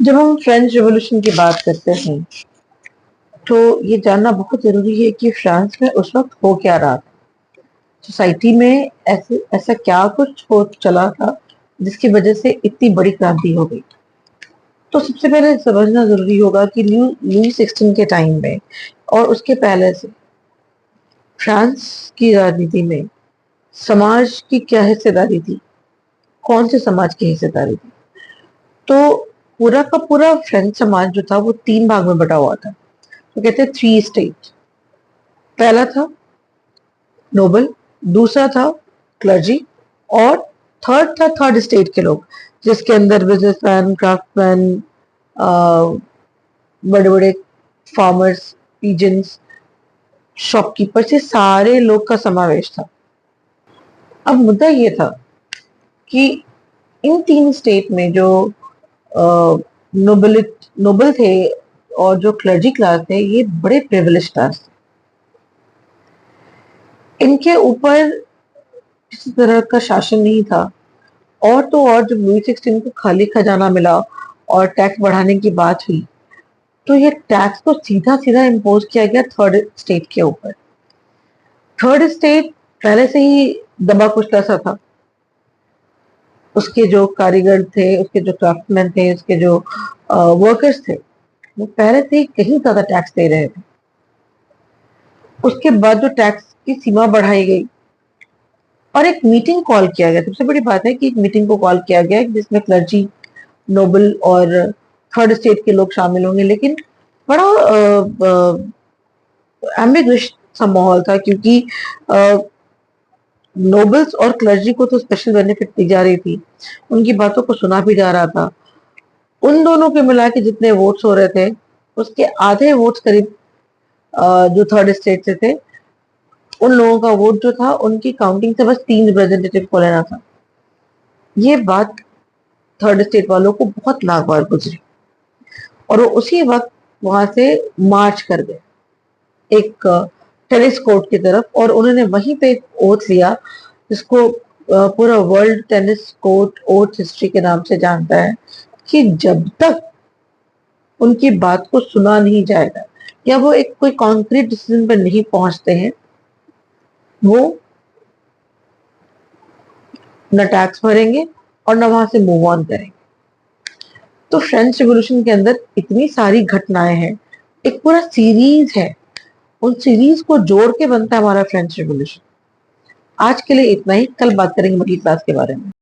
जब हम French revolution की बात करते हैं तो ये जानना बहुत जरूरी है कि फ्रांस में उस वक्त हो क्या रहा था। सोसाइटी में ऐसे ऐसा क्या कुछ हो चला था जिसकी वजह से इतनी बड़ी क्रांति हो गई। तो सबसे पहले समझना जरूरी होगा कि लुई 16 के टाइम में और उसके पहले से फ्रांस की राजनीति में समाज की क्या हिस्सेदारी थी, कौन से समाज की हिस्सेदारी थी। तो पूरा का पूरा फ्रेंच समाज जो था वो तीन भाग में बटा हुआ था। तो कहते हैं थ्री स्टेट। पहला था नोबल, दूसरा था क्लर्जी और थर्ड था थर्ड स्टेट के लोग, जिसके अंदर बिजनेसमैन, क्राफ्टमैन, बड़े बड़े फार्मर्स, पीजेंट्स, शॉपकीपर्स, ये सारे लोग का समावेश था। अब मुद्दा ये था कि इन तीन स्टेट में जो नोबल नोबल थे और जो क्लर्जी क्लास थे, ये बड़े प्रिविलेज क्लास थे। इनके ऊपर किसी तरह का शासन नहीं था। और तो और जब लुई 16 को खाली खजाना मिला और टैक्स बढ़ाने की बात हुई तो ये टैक्स को सीधा सीधा इम्पोज किया गया थर्ड स्टेट के ऊपर। थर्ड स्टेट पहले से ही दबा कुचला सा था। उसके जो कारीगर थे, उसके जो क्राफ्टमैन थे, उसके जो वर्कर्स थे, वो पहले से ही कहीं ज्यादा टैक्स दे रहे थे। उसके बाद जो टैक्स की सीमा बढ़ाई गई और एक मीटिंग कॉल किया गया। सबसे बड़ी बात है कि एक मीटिंग को कॉल किया गया जिसमें क्लर्जी, नोबल और थर्ड स्टेट के लोग शामिल होंगे। लेकिन बड़ा एम्बिगुइश सा माहौल था, क्योंकि नोबल्स और क्लर्जी को तो स्पेशल बेनिफिट दी जा रही थी, उनकी बातों को सुना भी जा रहा था। उन दोनों के मिला के जितने वोट्स हो रहे थे उसके आधे वोट्स करीब जो थर्ड स्टेट से थे, उन लोगों का वोट जो था उनकी काउंटिंग से बस 3 रिप्रेजेंटेटिव को लेना था। ये बात थर्ड स्टेट वालों को बहुत नागवार गुजरी और वो उसी वक्त वहां से मार्च कर गए एक टेनिस कोर्ट की तरफ, और उन्होंने वहीं पे एक ओथ लिया जिसको पूरा world tennis court oath history के नाम से जानता है, कि जब तक उनकी बात को सुना नहीं जाएगा या वो एक कोई कॉन्क्रीट डिसीजन पर नहीं पहुंचते हैं, वो न टैक्स भरेंगे और न वहां से मूव ऑन करेंगे। तो फ्रेंच रिवॉल्यूशन के अंदर इतनी सारी घटनाएं हैं, एक पूरा सीरीज है। उन सीरीज को जोड़ के बनता है हमारा फ्रेंच रिवॉल्यूशन। आज के लिए इतना ही, कल बात करेंगे मिडिल क्लास के बारे में।